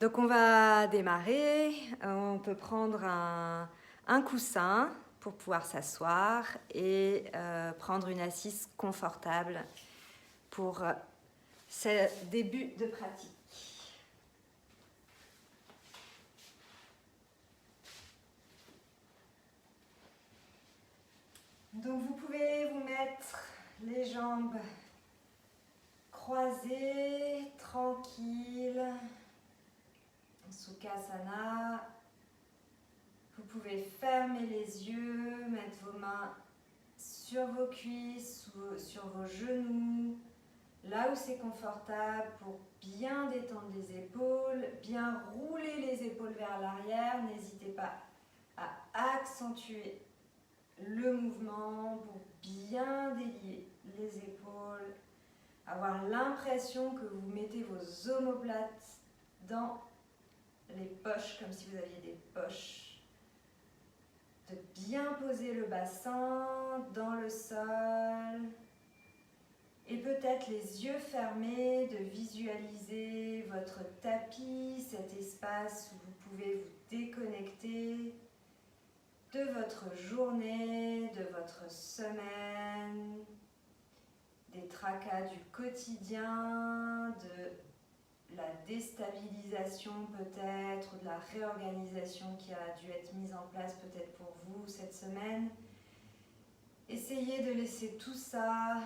Donc on va démarrer, on peut prendre un coussin pour pouvoir s'asseoir et prendre une assise confortable pour ce début de pratique. Donc vous pouvez vous mettre les jambes croisées, tranquilles, en Sukhasana. Vous pouvez fermer les yeux, mettre vos mains sur vos cuisses ou sur vos genoux, là où c'est confortable pour bien détendre les épaules, bien rouler les épaules vers l'arrière. N'hésitez pas à accentuer le mouvement pour bien délier les épaules, avoir l'impression que vous mettez vos omoplates dans les poches comme si vous aviez des poches, de bien poser le bassin dans le sol et peut-être les yeux fermés, de visualiser votre tapis, cet espace où vous pouvez vous déconnecter de votre journée, de votre semaine, des tracas du quotidien, de la déstabilisation peut-être, ou de la réorganisation qui a dû être mise en place peut-être pour vous cette semaine. Essayez de laisser tout ça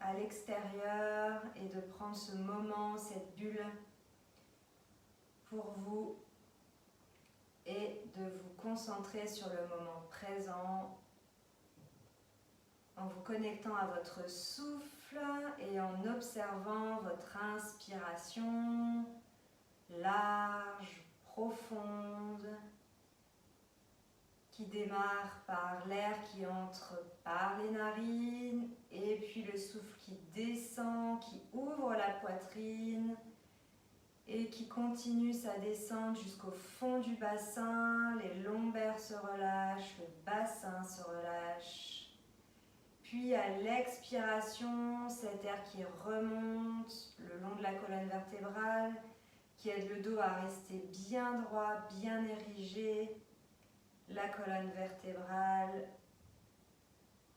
à l'extérieur et de prendre ce moment, cette bulle pour vous et de vous concentrer sur le moment présent en vous connectant à votre souffle et en observant votre inspiration large, profonde, qui démarre par l'air qui entre par les narines et puis le souffle qui descend, qui ouvre la poitrine et qui continue sa descente jusqu'au fond du bassin. Les lombaires se relâchent, le bassin se relâche. Puis à l'expiration, cet air qui remonte le long de la colonne vertébrale, qui aide le dos à rester bien droit, bien érigé, la colonne vertébrale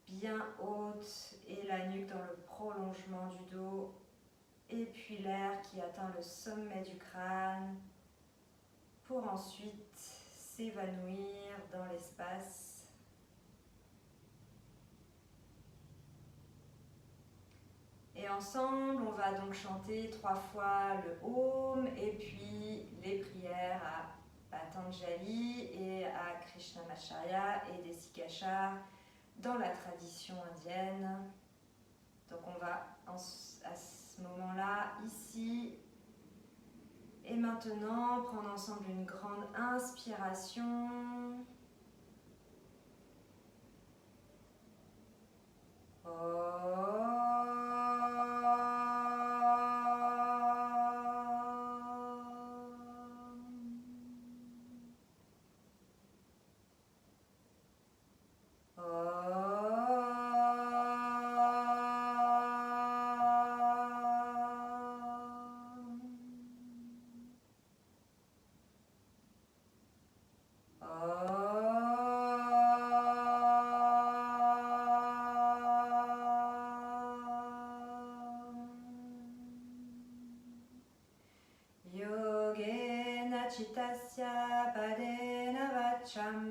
bien haute et la nuque dans le prolongement du dos. Et puis l'air qui atteint le sommet du crâne pour ensuite s'évanouir dans l'espace. Et ensemble, on va donc chanter 3 fois le Om et puis les prières à Patanjali et à Krishnamacharya et Desikachar dans la tradition indienne. Donc on va à ce moment-là, ici et maintenant, prendre ensemble une grande inspiration. Chitasya padena vacham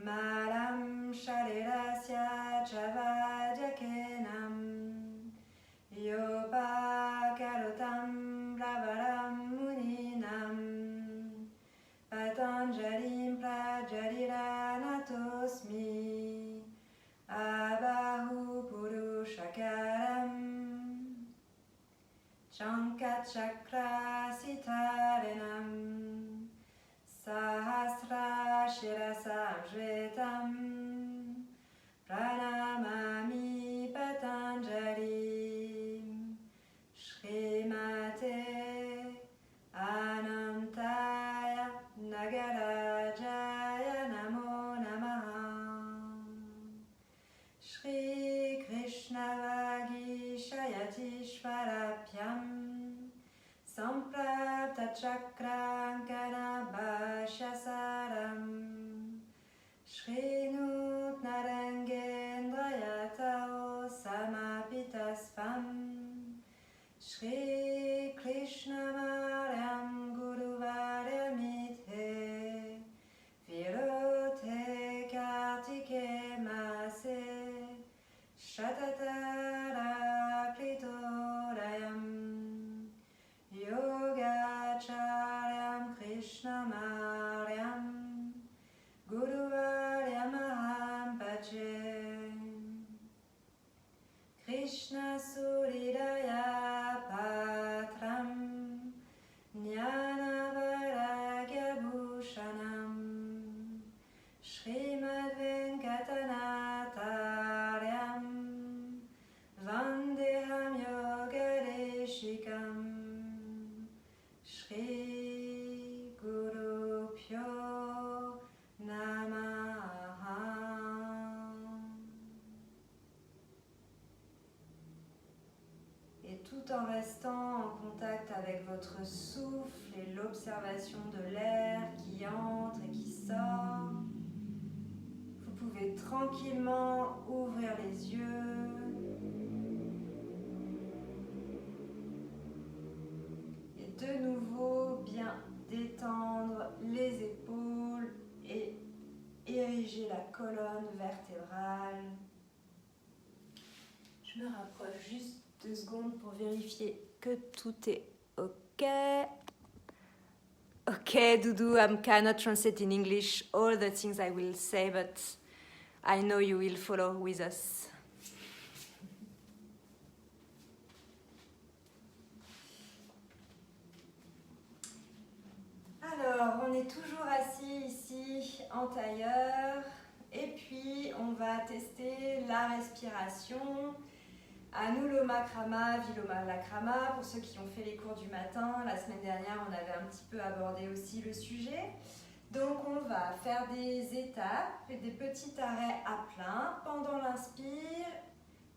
malam sharirasya chavadyakenam yopakarotam ravaram muninam patanjalim prajariranatosmi abahu purushakaram Shankachakra sitarenam Sahasra shirasam jvetam Pranamami Patanjalim Shrimate Anantaya Nagarajaya Namo Namaha Shri Krishna Vagishayatishvarapyam Samprapta Chakrankanabhashyasaram Shrinut Narangendrayatao Samapitasvam Shri Krishna Maryam Guru Varyamidhe Virote Kartike Mase Shatatara Klitorayam Yogacharyam Krishna Maryam Guru Varyamaham Pache Krishna Suridaya Patram Jnana Vairagya Bhushanam Srimad Venkatanathayam Vandeham Yogadeshikam Shri Guru Pyo Namaha. Et tout en restant en contact avec votre souffle et l'observation de l'air qui entre et qui sort, vous pouvez tranquillement ouvrir les yeux et de nouveau bien détendre les épaules et ériger la colonne vertébrale. Je me rapproche juste 2 secondes pour vérifier que tout est OK. Okay, Dudu, I cannot translate in English all the things I will say, but I know you will follow with us. Alors, on est toujours assis ici en tailleur et puis on va tester la respiration. Anuloma Krama, Viloma Lakrama, pour ceux qui ont fait les cours du matin. La semaine dernière, on avait un petit peu abordé aussi le sujet. Donc, on va faire des étapes et des petits arrêts à plein. Pendant l'inspire,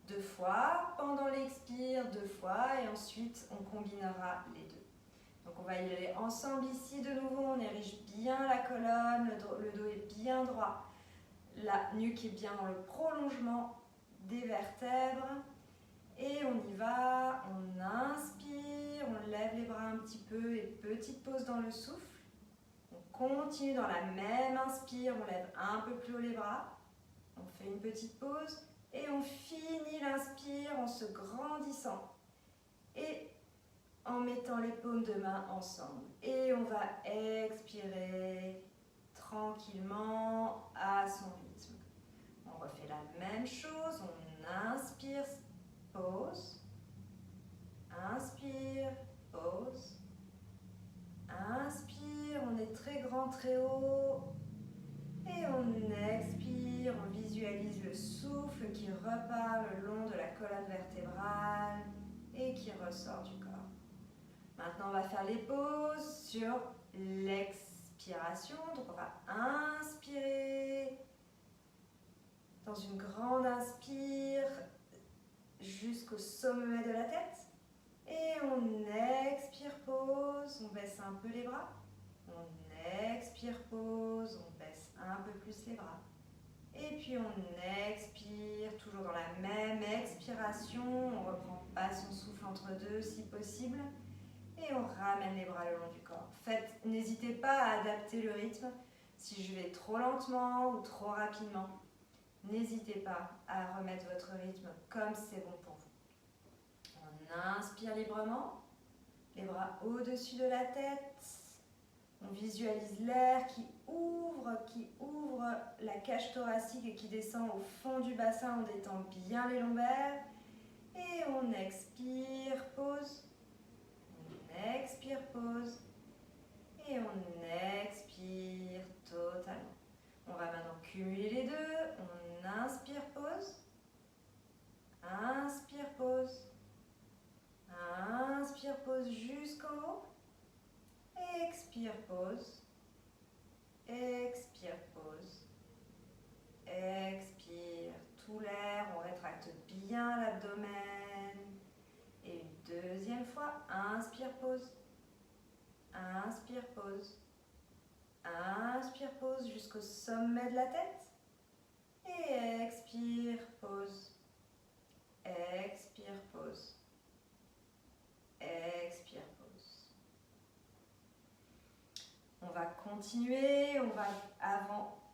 2 fois. Pendant l'expire, 2 fois. Et ensuite, on combinera les deux. Donc, on va y aller ensemble ici. De nouveau, on érige bien la colonne. Le dos est bien droit. La nuque est bien dans le prolongement des vertèbres. Et on y va, on inspire, on lève les bras un petit peu et petite pause dans le souffle. On continue dans la même inspire, on lève un peu plus haut les bras. On fait une petite pause et on finit l'inspire en se grandissant et en mettant les paumes de main ensemble. Et on va expirer tranquillement à son rythme. On refait la même chose, on inspire, pause, inspire, pause, inspire, on est très grand, très haut, et on expire, on visualise le souffle qui repart le long de la colonne vertébrale et qui ressort du corps. Maintenant, on va faire les pauses sur l'expiration, donc on va inspirer dans une grande inspire, jusqu'au sommet de la tête. Et on expire, pause, on baisse un peu les bras. On expire, pause, on baisse un peu plus les bras. Et puis on expire, toujours dans la même expiration. On ne reprend pas son souffle entre deux si possible. Et on ramène les bras le long du corps. N'hésitez pas à adapter le rythme si je vais trop lentement ou trop rapidement. N'hésitez pas à remettre votre rythme comme c'est bon pour vous. On inspire librement, les bras au-dessus de la tête. On visualise l'air qui ouvre la cage thoracique et qui descend au fond du bassin. On détend bien les lombaires. Et on expire, pause. On expire, pause. Et on expire totalement. On va maintenant cumuler les deux. On inspire, pause. Inspire, pause. Inspire, pause jusqu'en haut. Expire, pause. Expire, pause. Expire tout l'air. On rétracte bien l'abdomen. Et une deuxième fois. Inspire, pause. Inspire, pose. Inspire, pose jusqu'au sommet de la tête. Et expire, pose. Expire, pose. Expire, pose. On va continuer, on va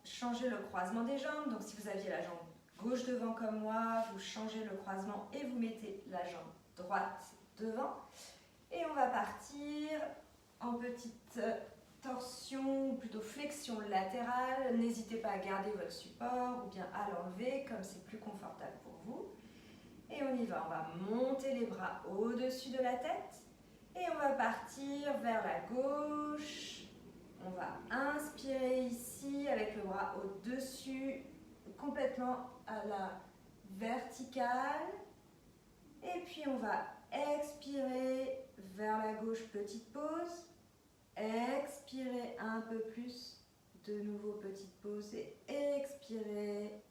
changer le croisement des jambes. Donc si vous aviez la jambe gauche devant comme moi, vous changez le croisement et vous mettez la jambe droite devant. Et on va partir en petite torsion, ou plutôt flexion latérale. N'hésitez pas à garder votre support ou bien à l'enlever comme c'est plus confortable pour vous. Et on y va, on va monter les bras au-dessus de la tête et on va partir vers la gauche. On va inspirer ici avec le bras au-dessus, complètement à la verticale. Et puis on va expirer vers la gauche, petite pause. Expirez un peu plus, de nouveau petite pause et expirez.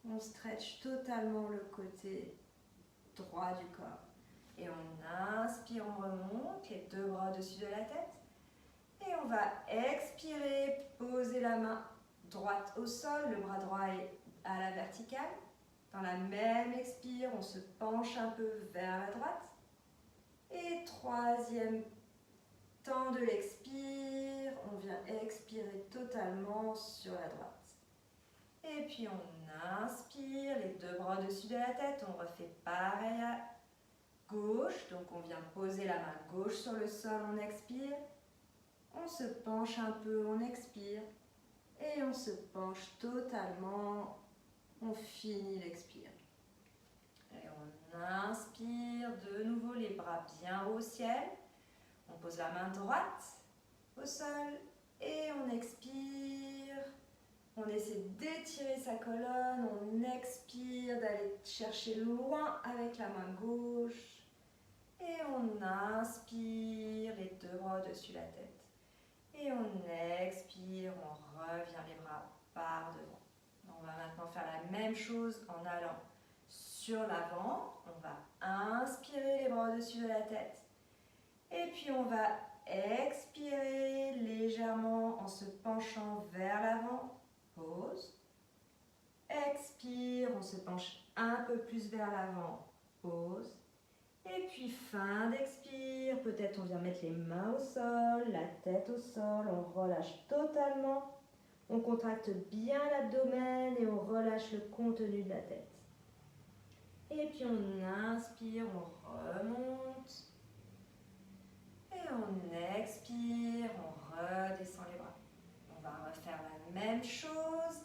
On stretch totalement le côté droit du corps. Et on inspire, on remonte, les deux bras au-dessus de la tête. Et on va expirer, poser la main droite au sol, le bras droit est à la verticale. Dans la même expire, on se penche un peu vers la droite. Et troisième temps de l'expire, on vient expirer totalement sur la droite. Et puis on inspire, les deux bras au-dessus de la tête, on refait pareil à gauche. Donc on vient poser la main gauche sur le sol, on expire. On se penche un peu, on expire. Et on se penche totalement, on finit l'expire. Et on inspire, de nouveau les bras bien haut au ciel. On pose la main droite au sol et on expire. On essaie d'étirer sa colonne, on expire, d'aller chercher loin avec la main gauche. Et on inspire, les deux bras au-dessus de la tête. Et on expire, on revient les bras par devant. On va maintenant faire la même chose en allant sur l'avant. On va inspirer les bras au-dessus de la tête. Et puis on va expirer légèrement en se penchant vers l'avant. Pause. Expire, on se penche un peu plus vers l'avant. Pause. Et puis fin d'expire, peut-être on vient mettre les mains au sol, la tête au sol, on relâche totalement. On contracte bien l'abdomen et on relâche le contenu de la tête. Et puis on inspire, on remonte. Et on expire, on redescend les bras. On va refaire la même chose.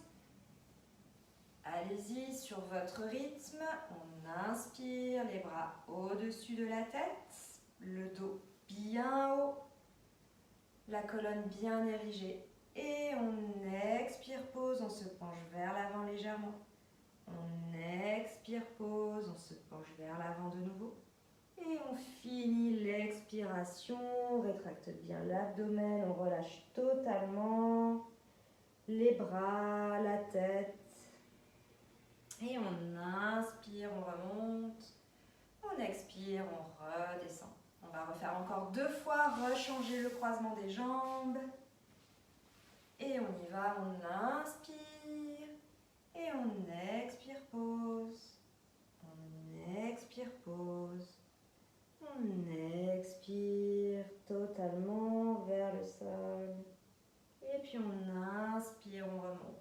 Allez-y sur votre rythme. On inspire, les bras au-dessus de la tête, le dos bien haut, la colonne bien érigée. Et on expire, pause, on se penche vers l'avant légèrement. On expire, pause, on se penche vers l'avant de nouveau. Et on finit l'expiration, on rétracte bien l'abdomen, on relâche totalement les bras, la tête. Et on inspire, on remonte, on expire, on redescend. On va refaire encore 2 fois, rechanger le croisement des jambes. Et on y va, on inspire et on expire, pause. On expire, pause. On expire totalement vers le sol. Et puis on inspire, on remonte.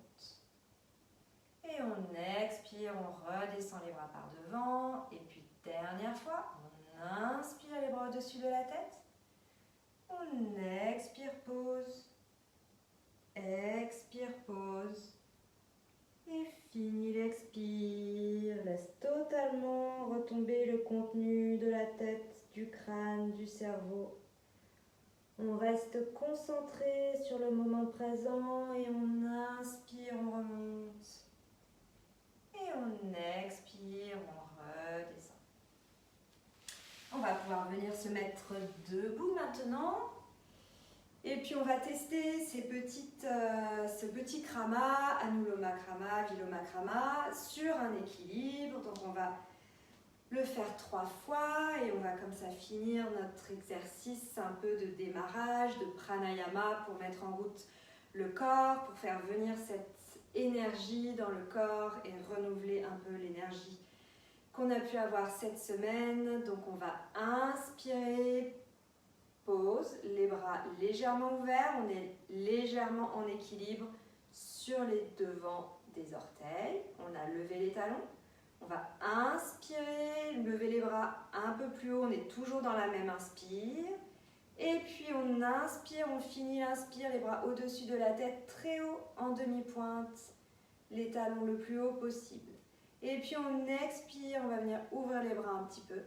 Et on expire, on redescend les bras par devant. Et puis dernière fois, on inspire les bras au-dessus de la tête. On expire, pause. Expire, pause. Et fini l'expire. Laisse totalement retomber le contenu de la tête, du crâne, du cerveau. On reste concentré sur le moment présent et on inspire, on remonte. Et on expire, on redescend. On va pouvoir venir se mettre debout maintenant. Et puis on va tester ce petit krama, Anuloma Krama, Viloma Krama, sur un équilibre. Donc on va le faire 3 fois et on va comme ça finir notre exercice un peu de démarrage, de pranayama pour mettre en route le corps, pour faire venir cette énergie dans le corps et renouveler un peu l'énergie qu'on a pu avoir cette semaine. Donc on va inspirer, pause, les bras légèrement ouverts, on est légèrement en équilibre sur les devants des orteils, on a levé les talons. On va inspirer, lever les bras un peu plus haut, on est toujours dans la même inspire. Et puis on inspire, on finit l'inspire, les bras au-dessus de la tête, très haut en demi-pointe, les talons le plus haut possible. Et puis on expire, on va venir ouvrir les bras un petit peu.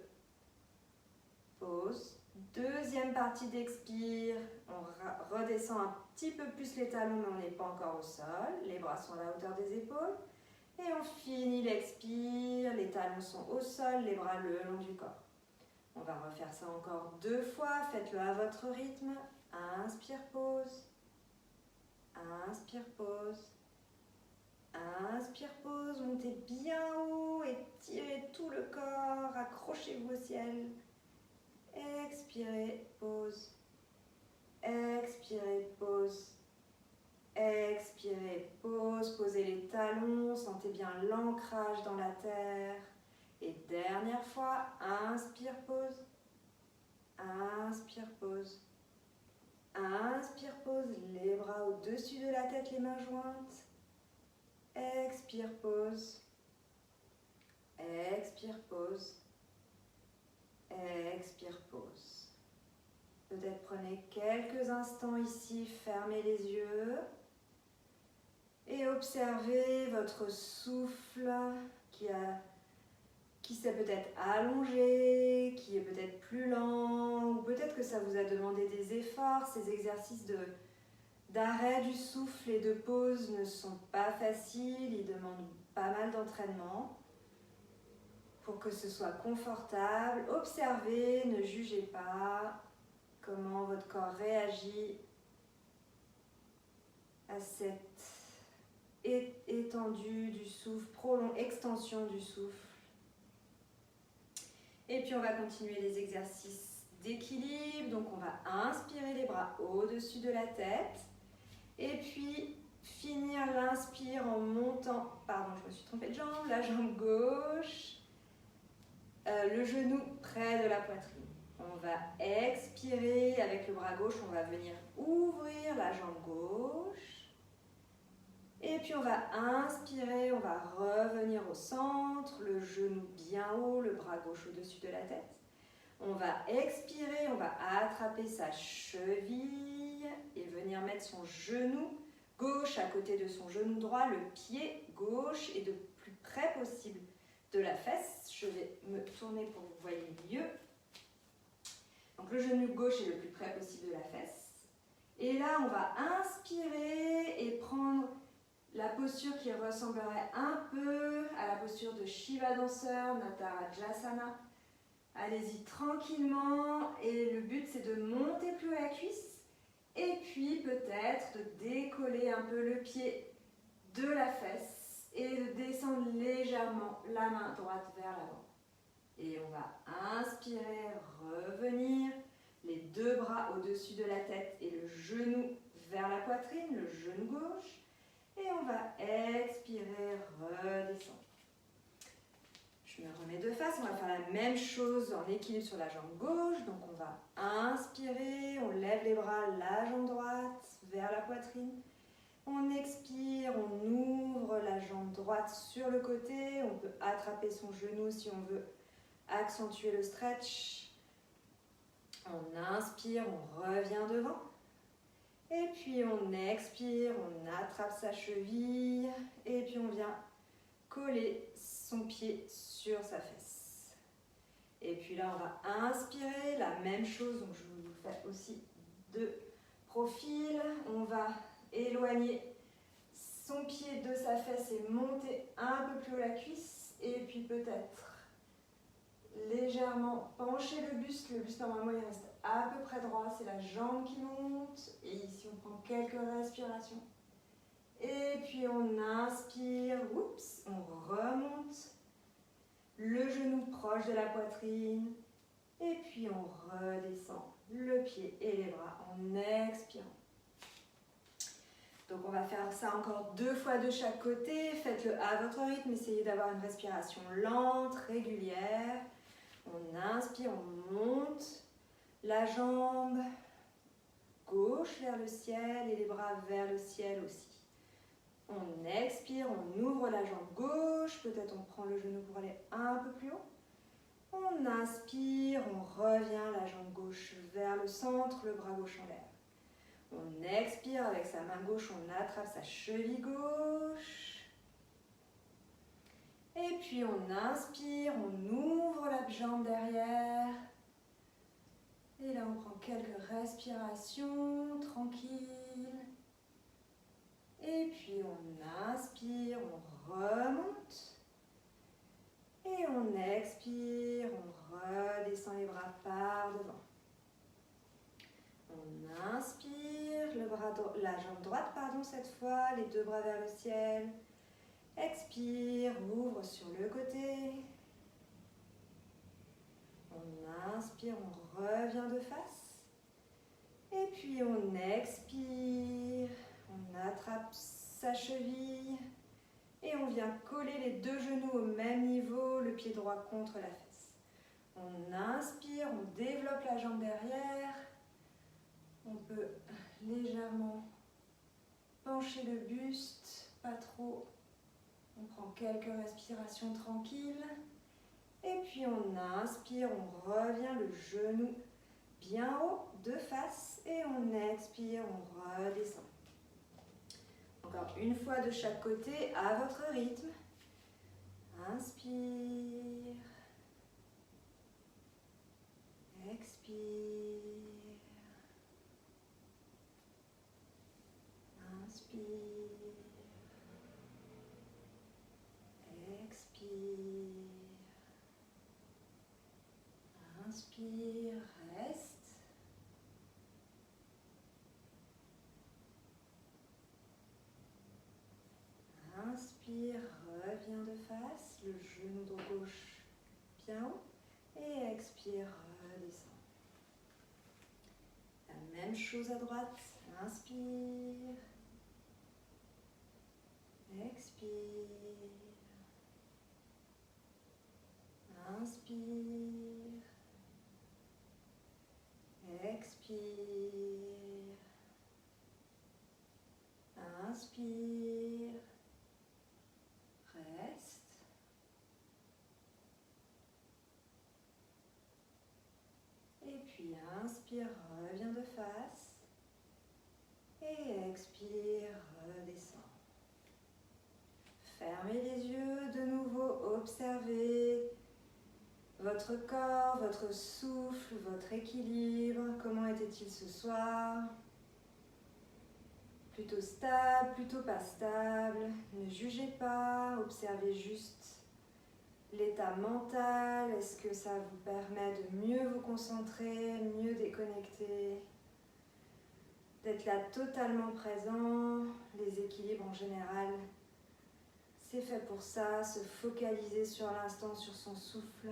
Pause. Deuxième partie d'expire, on redescend un petit peu plus les talons, mais on n'est pas encore au sol. Les bras sont à la hauteur des épaules. Et on finit l'expire, les talons sont au sol, les bras le long du corps. On va refaire ça encore 2 fois, faites-le à votre rythme. Inspire, pause. Inspire, pause. Inspire, pause, montez bien haut, étirez tout le corps, accrochez-vous au ciel. Expirez, pause. Expirez, pause. Expirez, pause, posez les talons, sentez bien l'ancrage dans la terre. Et dernière fois, inspire, pause. Inspire, pause. Inspire, pause, les bras au-dessus de la tête, les mains jointes. Expire, pause. Expire, pause. Expire, pause. Peut-être prenez quelques instants ici, fermez les yeux. Et observez votre souffle qui s'est peut-être allongé, qui est peut-être plus lent, ou peut-être que ça vous a demandé des efforts. Ces exercices d'arrêt du souffle et de pause ne sont pas faciles, ils demandent pas mal d'entraînement. Pour que ce soit confortable, observez, ne jugez pas comment votre corps réagit à cette étendue du souffle, extension du souffle. Et puis on va continuer les exercices d'équilibre. Donc on va inspirer les bras au-dessus de la tête. Et puis finir l'inspire en montant, pardon je me suis trompée de jambe, la jambe gauche, le genou près de la poitrine. On va expirer avec le bras gauche, on va venir ouvrir la jambe gauche. Et puis on va inspirer, on va revenir au centre, le genou bien haut, le bras gauche au-dessus de la tête. On va expirer, on va attraper sa cheville et venir mettre son genou gauche à côté de son genou droit, le pied gauche est de plus près possible de la fesse. Je vais me tourner pour que vous voyez mieux. Donc le genou gauche est le plus près possible de la fesse. Et là, on va inspirer et prendre la posture qui ressemblerait un peu à la posture de Shiva danseur, Natarajasana. Allez-y tranquillement et le but c'est de monter plus haut la cuisse et puis peut-être de décoller un peu le pied de la fesse et de descendre légèrement la main droite vers l'avant. Et on va inspirer, revenir, les 2 bras au-dessus de la tête et le genou vers la poitrine, le genou gauche. Et on va expirer, redescendre. Je me remets de face, on va faire la même chose en équilibre sur la jambe gauche. Donc on va inspirer, on lève les bras, la jambe droite vers la poitrine. On expire, on ouvre la jambe droite sur le côté. On peut attraper son genou si on veut accentuer le stretch. On inspire, on revient devant. Et puis on expire, on attrape sa cheville. Et puis on vient coller son pied sur sa fesse. Et puis là, on va inspirer, la même chose. Donc je vous fais aussi de profil. On va éloigner son pied de sa fesse et monter un peu plus haut la cuisse. Et puis peut-être légèrement pencher le buste. Le buste normalement il reste à peu près droit, c'est la jambe qui monte. Et ici on prend quelques respirations. Et puis on inspire, oups, on remonte le genou proche de la poitrine. Et puis on redescend le pied et les bras en expirant. Donc on va faire ça encore 2 fois de chaque côté. Faites-le à votre rythme. Essayez d'avoir une respiration lente, régulière. On inspire, on monte la jambe gauche vers le ciel et les bras vers le ciel aussi. On expire, on ouvre la jambe gauche. Peut-être on prend le genou pour aller un peu plus haut. On inspire, on revient la jambe gauche vers le centre, le bras gauche en l'air. On expire, avec sa main gauche, on attrape sa cheville gauche. Et puis on inspire, on ouvre la jambe derrière. Et là, on prend quelques respirations tranquilles. Et puis on inspire, on remonte. Et on expire, on redescend les bras par devant. On inspire, la jambe droite, cette fois, les 2 bras vers le ciel. Expire, ouvre sur le côté. On inspire, on revient de face. Et puis on expire, on attrape sa cheville. Et on vient coller les 2 genoux au même niveau, le pied droit contre la fesse. On inspire, on développe la jambe derrière. On peut légèrement pencher le buste, pas trop. On prend quelques respirations tranquilles. Et puis on inspire, on revient le genou bien haut, de face. Et on expire, on redescend. Encore une fois de chaque côté, à votre rythme. Inspire. Expire. Inspire. Expire. Inspire. Reste. Inspire. Reviens de face. Le genou de gauche bien haut. Et expire. Redescend. La même chose à droite. Inspire. Expire. Inspire. Expire. Inspire. Reste. Et puis inspire, reviens de face. Et expire, redescend. Fermez les yeux de nouveau, observez votre corps, votre souffle, votre équilibre. Comment était-il ce soir? Plutôt stable, plutôt pas stable. Ne jugez pas, observez juste l'état mental. Est-ce que ça vous permet de mieux vous concentrer, mieux déconnecter? D'être là totalement présent, les équilibres en général. C'est fait pour ça, se focaliser sur l'instant, sur son souffle.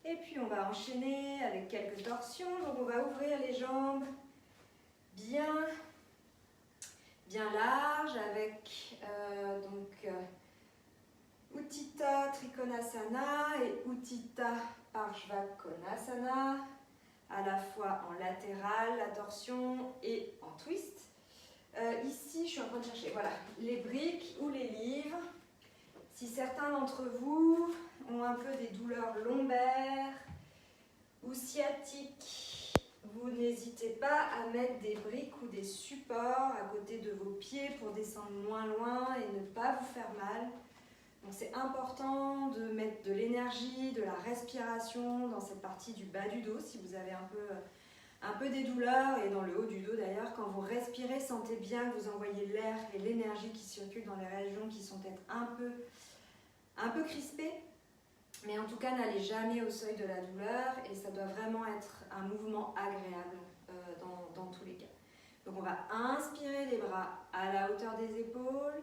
Et puis on va enchaîner avec quelques torsions. Donc on va ouvrir les jambes bien larges avec Utthita Trikonasana et Utthita Parshvakonasana, à la fois en latéral, la torsion, et en twist. Ici, je suis en train de chercher les briques ou les livres. Si certains d'entre vous ont un peu des douleurs lombaires ou sciatiques, vous n'hésitez pas à mettre des briques ou des supports à côté de vos pieds pour descendre moins loin et ne pas vous faire mal. Donc c'est important de mettre de l'énergie, de la respiration dans cette partie du bas du dos si vous avez un peu des douleurs, et dans le haut du dos d'ailleurs. Quand vous respirez, sentez bien que vous envoyez l'air et l'énergie qui circulent dans les régions qui sont peut-être un peu crispées. Mais en tout cas, n'allez jamais au seuil de la douleur, et ça doit vraiment être un mouvement agréable dans tous les cas. Donc on va inspirer les bras à la hauteur des épaules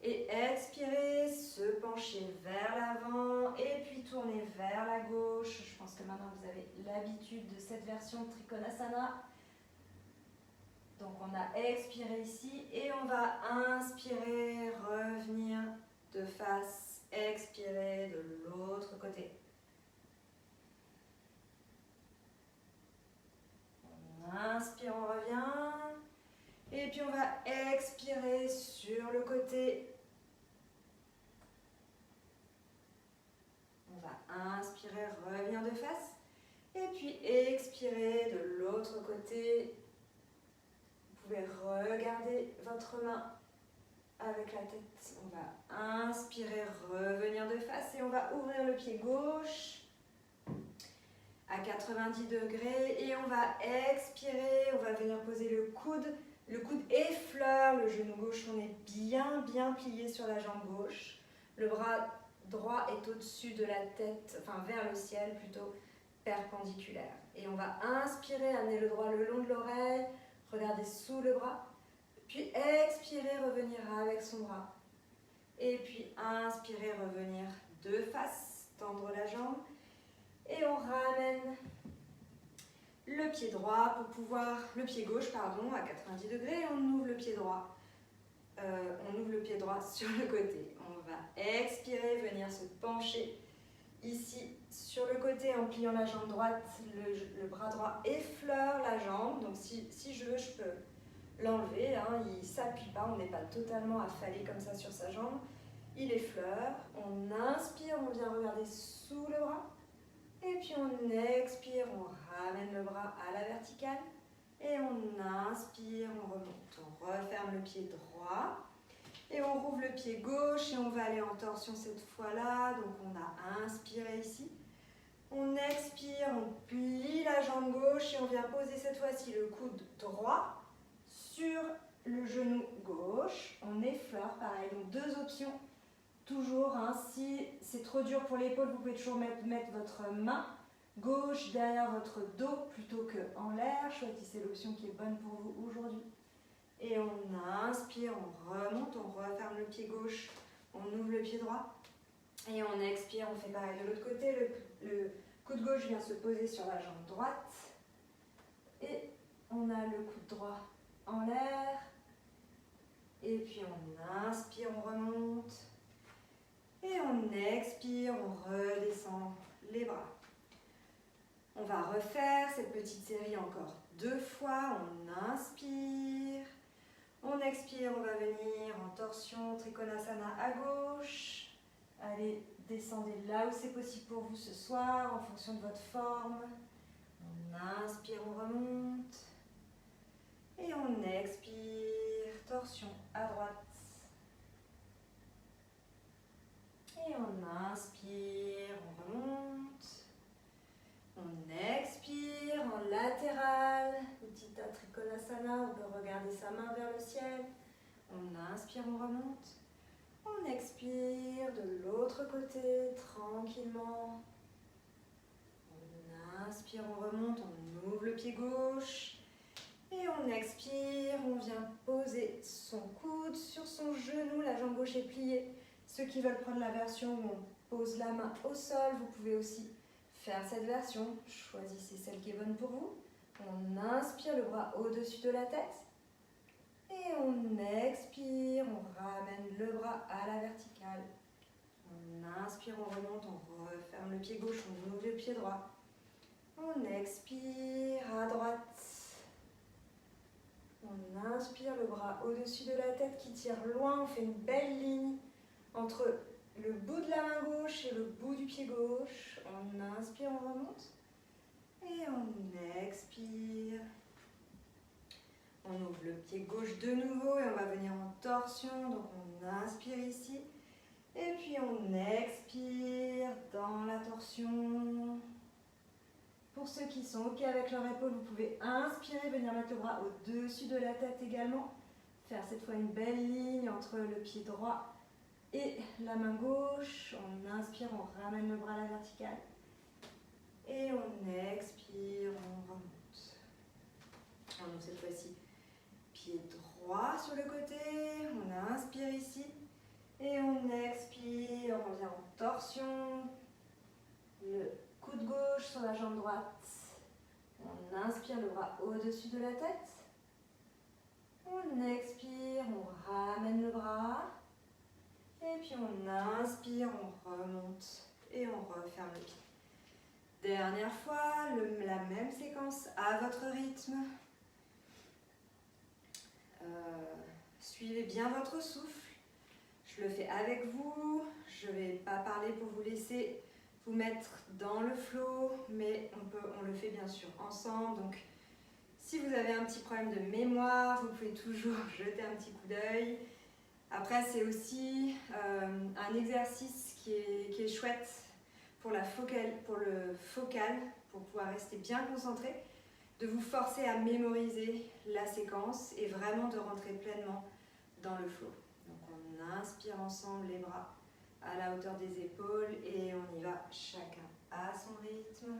et expirer, se pencher vers l'avant et puis tourner vers la gauche. Je pense que maintenant vous avez l'habitude de cette version de Trikonasana. Donc on a expiré ici et on va inspirer, revenir de face, expirer de l'autre côté. On inspire, on revient. Et puis on va expirer sur le côté. On va inspirer, revenir de face. Et puis expirer de l'autre côté. Vous pouvez regarder votre main avec la tête. On va inspirer, revenir de face et on va ouvrir le pied gauche à 90 degrés et on va expirer, on va venir poser le coude effleure le genou gauche, on est bien plié sur la jambe gauche. Le bras droit est au-dessus de la tête, enfin vers le ciel plutôt, perpendiculaire. Et on va inspirer, amener le droit le long de l'oreille, regarder sous le bras, puis expirer, revenir avec son bras. Et puis inspirer, revenir de face, tendre la jambe. Et on ramène le pied droit pour pouvoir, le pied gauche pardon, à 90 degrés et on ouvre le pied droit. Sur le côté. On va expirer, venir se pencher ici sur le côté en pliant la jambe droite. Le bras droit effleure la jambe. Donc si je veux, je peux l'enlever. Hein, il ne s'appuie pas, on n'est pas totalement affalé comme ça sur sa jambe. Il effleure. On inspire, on vient regarder sous le bras. Et puis on expire, on ramène le bras à la verticale. Et on inspire, on remonte. On referme le pied droit. Et on rouvre le pied gauche et on va aller en torsion cette fois-là. Donc on a inspiré ici. On expire, on plie la jambe gauche et on vient poser cette fois-ci le coude droit sur le genou gauche. On effleure, pareil. Donc deux options. Toujours, hein, si c'est trop dur pour l'épaule, vous pouvez toujours mettre votre main gauche derrière votre dos plutôt qu'en l'air. Choisissez l'option qui est bonne pour vous aujourd'hui. Et on inspire, on remonte, on referme le pied gauche, on ouvre le pied droit. Et on expire, on fait pareil de l'autre côté. Le coude gauche vient se poser sur la jambe droite. Et on a le coude droit en l'air. Et puis on inspire, on remonte. Et on expire, on redescend les bras. On va refaire cette petite série encore 2 fois. On inspire, on expire, on va venir en torsion, Trikonasana à gauche. Allez, descendez là où c'est possible pour vous ce soir, en fonction de votre forme. On inspire, on remonte. Et on expire, torsion à droite. Et on inspire, on remonte. On expire en latéral, Uttita Trikonasana, on peut regarder sa main vers le ciel. On inspire, on remonte. On expire de l'autre côté, tranquillement. On inspire, on remonte, on ouvre le pied gauche. Et on expire, on vient poser son coude sur son genou, la jambe gauche est pliée. Ceux qui veulent prendre la version où on pose la main au sol, vous pouvez aussi faire cette version. Choisissez celle qui est bonne pour vous. On inspire, le bras au-dessus de la tête. Et on expire, on ramène le bras à la verticale. On inspire, on remonte, on referme le pied gauche, on ouvre le pied droit. On expire à droite. On inspire, le bras au-dessus de la tête qui tire loin. On fait une belle ligne entre le bout de la main gauche et le bout du pied gauche. On inspire, on remonte. Et on expire. On ouvre le pied gauche de nouveau et on va venir en torsion. Donc on inspire ici. Et puis on expire dans la torsion. Pour ceux qui sont OK avec leur épaule, vous pouvez inspirer, venir mettre le bras au-dessus de la tête également. Faire cette fois une belle ligne entre le pied droit et la main gauche. On inspire, on ramène le bras à la verticale. Et on expire, on remonte. On ouvre cette fois-ci pied droit sur le côté. On inspire ici. Et on expire, on revient en torsion. Le coude gauche sur la jambe droite. On inspire le bras au-dessus de la tête. On expire, on ramène le bras. Et puis on inspire, on remonte et on referme le pied. Dernière fois, la même séquence à votre rythme. Suivez bien votre souffle. Je le fais avec vous. Je ne vais pas parler pour vous laisser vous mettre dans le flow, mais on le fait bien sûr ensemble. Donc, si vous avez un petit problème de mémoire, vous pouvez toujours jeter un petit coup d'œil. Après, c'est aussi un exercice qui est chouette pour le focal, pour pouvoir rester bien concentré, de vous forcer à mémoriser la séquence et vraiment de rentrer pleinement dans le flow. Donc on inspire ensemble les bras à la hauteur des épaules et on y va chacun à son rythme.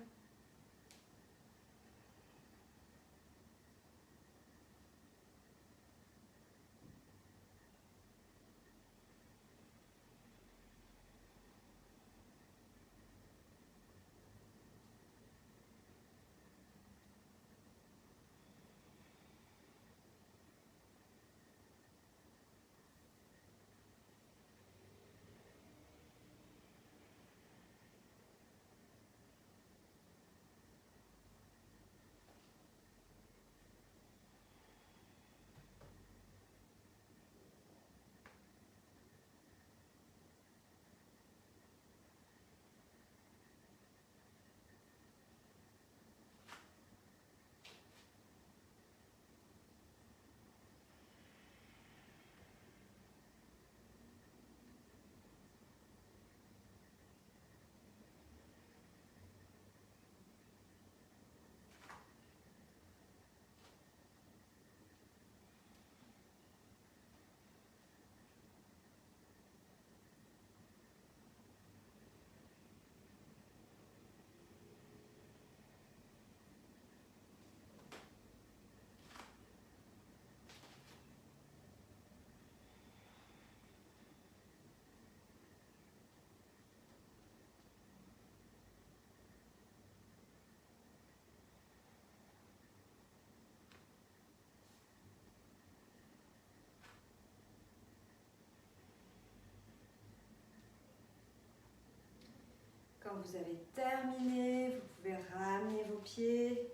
Quand vous avez terminé, vous pouvez ramener vos pieds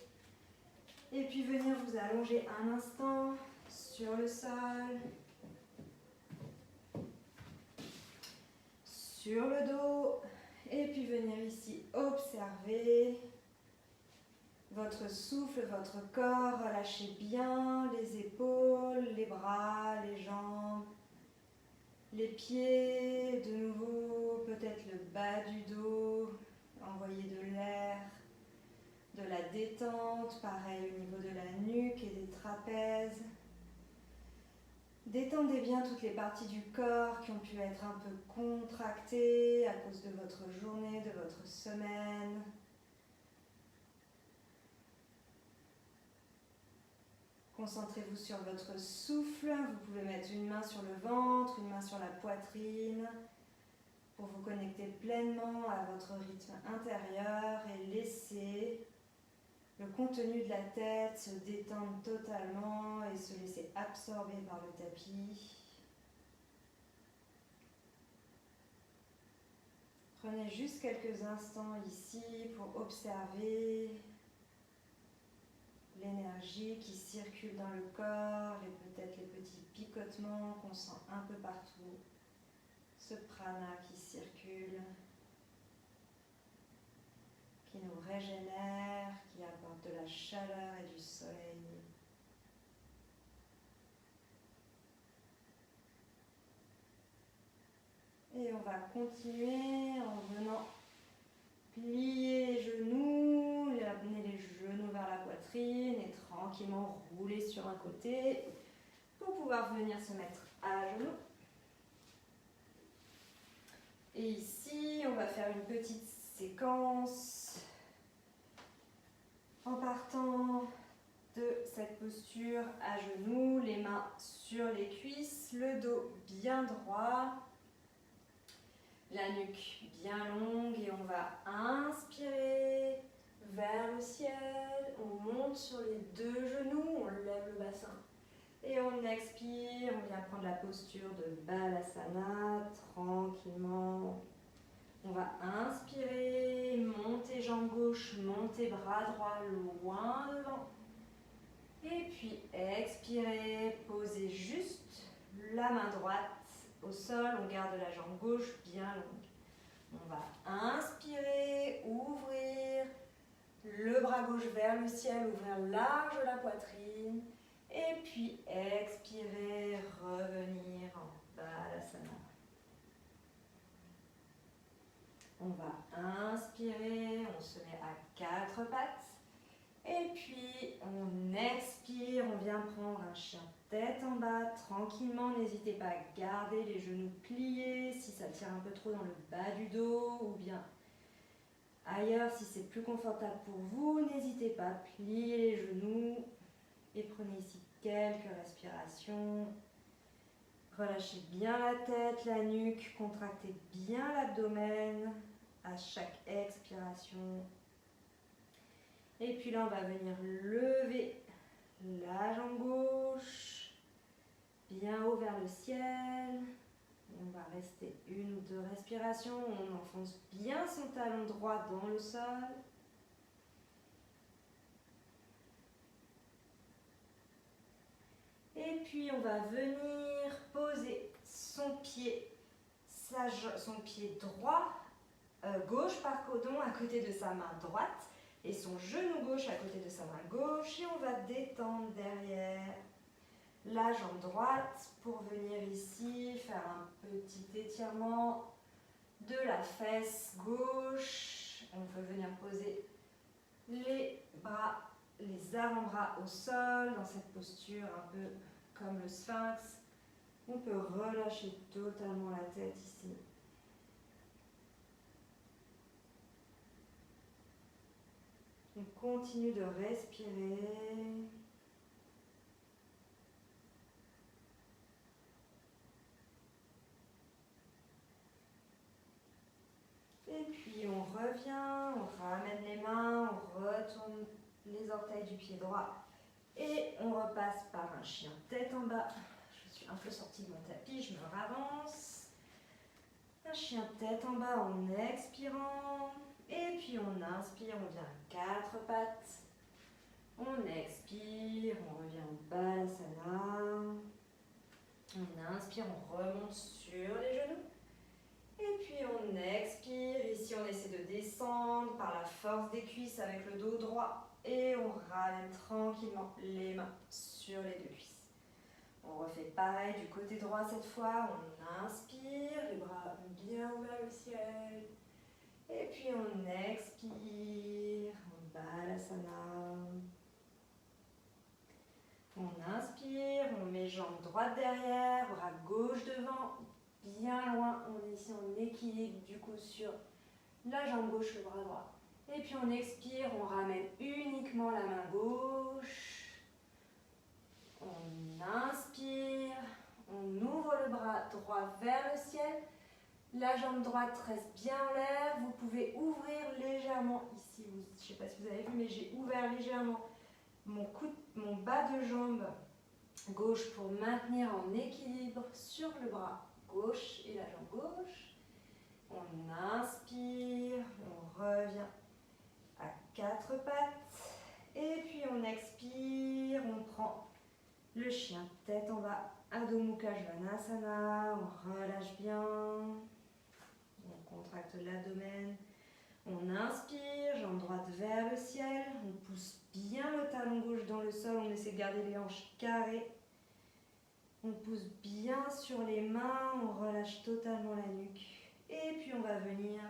et puis venir vous allonger un instant sur le sol, sur le dos, et puis venir ici observer votre souffle, votre corps. Relâchez bien les épaules, les bras, les jambes, les pieds, de nouveau peut-être le bas du dos. Envoyez de l'air, de la détente, pareil au niveau de la nuque et des trapèzes. Détendez bien toutes les parties du corps qui ont pu être un peu contractées à cause de votre journée, de votre semaine. Concentrez-vous sur votre souffle. Vous pouvez mettre une main sur le ventre, une main sur la poitrine pour vous connecter pleinement à votre rythme intérieur et laisser le contenu de la tête se détendre totalement et se laisser absorber par le tapis. Prenez juste quelques instants ici pour observer l'énergie qui circule dans le corps et peut-être les petits picotements qu'on sent un peu partout. Ce prana qui circule, qui nous régénère, qui apporte de la chaleur et du soleil. Et on va continuer en venant plier les genoux, amener les genoux vers la poitrine et tranquillement rouler sur un côté pour pouvoir venir se mettre à genoux. Et ici, on va faire une petite séquence en partant de cette posture à genoux, les mains sur les cuisses, le dos bien droit, la nuque bien longue et on va inspirer vers le ciel, on monte sur les deux genoux, on lève le bassin. Et on expire, on vient prendre la posture de Balasana tranquillement. On va inspirer, monter jambe gauche, monter bras droit loin devant. Et puis expirer, poser juste la main droite au sol, on garde la jambe gauche bien longue. On va inspirer, ouvrir le bras gauche vers le ciel, ouvrir large la poitrine. Et puis expirer, revenir en Balasana. On va inspirer, on se met à quatre pattes. Et puis on expire, on vient prendre un chien tête en bas, tranquillement. N'hésitez pas à garder les genoux pliés si ça tire un peu trop dans le bas du dos ou bien ailleurs si c'est plus confortable pour vous. N'hésitez pas à plier les genoux et prenez ici quelques respirations. Relâchez bien la tête, la nuque, contractez bien l'abdomen à chaque expiration. Et puis là, on va venir lever la jambe gauche, bien haut vers le ciel. On va rester une ou deux respirations. On enfonce bien son talon droit dans le sol. Et puis on va venir poser son pied droit, gauche par codon à côté de sa main droite et son genou gauche à côté de sa main gauche. Et on va détendre derrière la jambe droite pour venir ici faire un petit étirement de la fesse gauche. On peut venir poser les avant-bras au sol dans cette posture un peu comme le sphinx. On peut relâcher totalement la tête ici. On continue de respirer. Et puis on revient, on ramène les mains, on retourne les orteils du pied droit et on repasse par un chien tête en bas. Je suis un peu sortie de mon tapis, je me ravance. Un chien tête en bas en expirant. Et puis on inspire, on vient à quatre pattes. On expire, on revient en Balasana. On inspire, on remonte sur les genoux. Et puis on expire, ici on essaie de descendre par la force des cuisses avec le dos droit. Et on ramène tranquillement les mains sur les deux cuisses. On refait pareil du côté droit cette fois. On inspire, les bras bien ouverts au ciel. Et puis on expire, on Balasana. On inspire, on met jambe droite derrière, bras gauche devant, bien loin. On est ici en équilibre du coup sur la jambe gauche, le bras droit. Et puis on expire, on ramène uniquement la main gauche. On inspire, on ouvre le bras droit vers le ciel. La jambe droite reste bien en l'air. Vous pouvez ouvrir légèrement ici. Je ne sais pas si vous avez vu, mais j'ai ouvert légèrement mon bas de jambe gauche pour maintenir en équilibre sur le bras gauche et la jambe gauche. On inspire, on revient à quatre pattes. Et puis on expire, on prend le chien tête en bas, Adho Mukha Svanasana. On relâche bien. On contracte l'abdomen. On inspire, jambe droite vers le ciel. On pousse bien le talon gauche dans le sol. On essaie de garder les hanches carrées. On pousse bien sur les mains. On relâche totalement la nuque. Et puis on va venir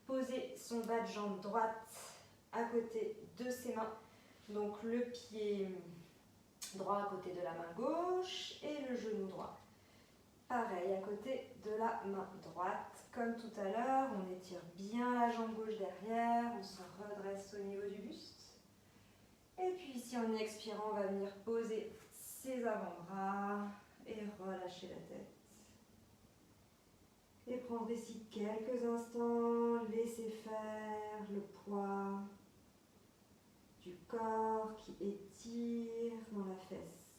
poser son bas de jambe droite à côté de ses mains. Donc le pied droit à côté de la main gauche et le genou droit. Pareil, à côté de la main droite. Comme tout à l'heure, on étire bien la jambe gauche derrière, on se redresse au niveau du buste. Et puis ici, en expirant, on va venir poser ses avant-bras et relâcher la tête. Et prendre ici quelques instants, laisser faire le poids du corps qui étire dans la fesse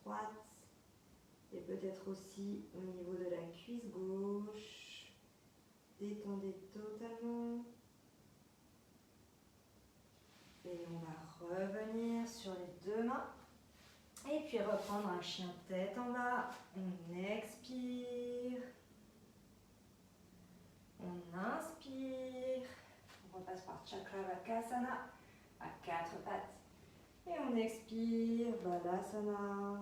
droite et peut-être aussi au niveau de la cuisse gauche. Détendez totalement. Et on va revenir sur les deux mains. Et puis reprendre un chien tête en bas. On expire. On inspire. On repasse par Chakravakasana à quatre pattes. Et on expire, Balasana.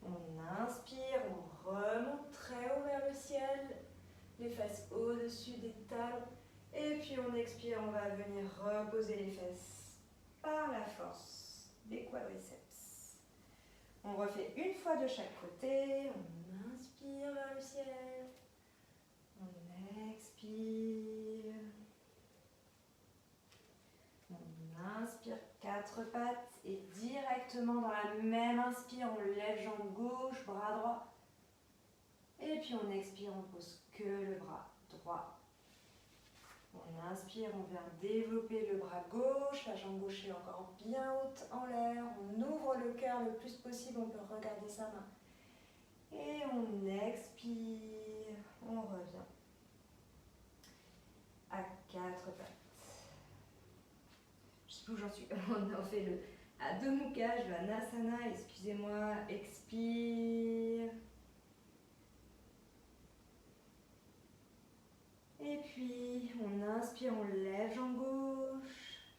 On inspire, on remonte très haut vers le ciel. Les fesses au-dessus des talons. Et puis on expire, on va venir reposer les fesses par la force des quadriceps. On refait une fois de chaque côté. On inspire vers le ciel. On expire. On inspire quatre pattes et directement dans la même inspire, on lève jambe gauche, bras droit. Et puis on expire, on pose que le bras droit. On inspire, on vient développer le bras gauche, la jambe gauche est encore bien haute en l'air. On ouvre le cœur le plus possible, on peut regarder sa main. Et on expire, on revient à quatre pattes. Je sais plus où j'en suis. On a fait le Adho Mukha, le Anasana, excusez-moi, expire. Et puis, on inspire, on lève jambe gauche.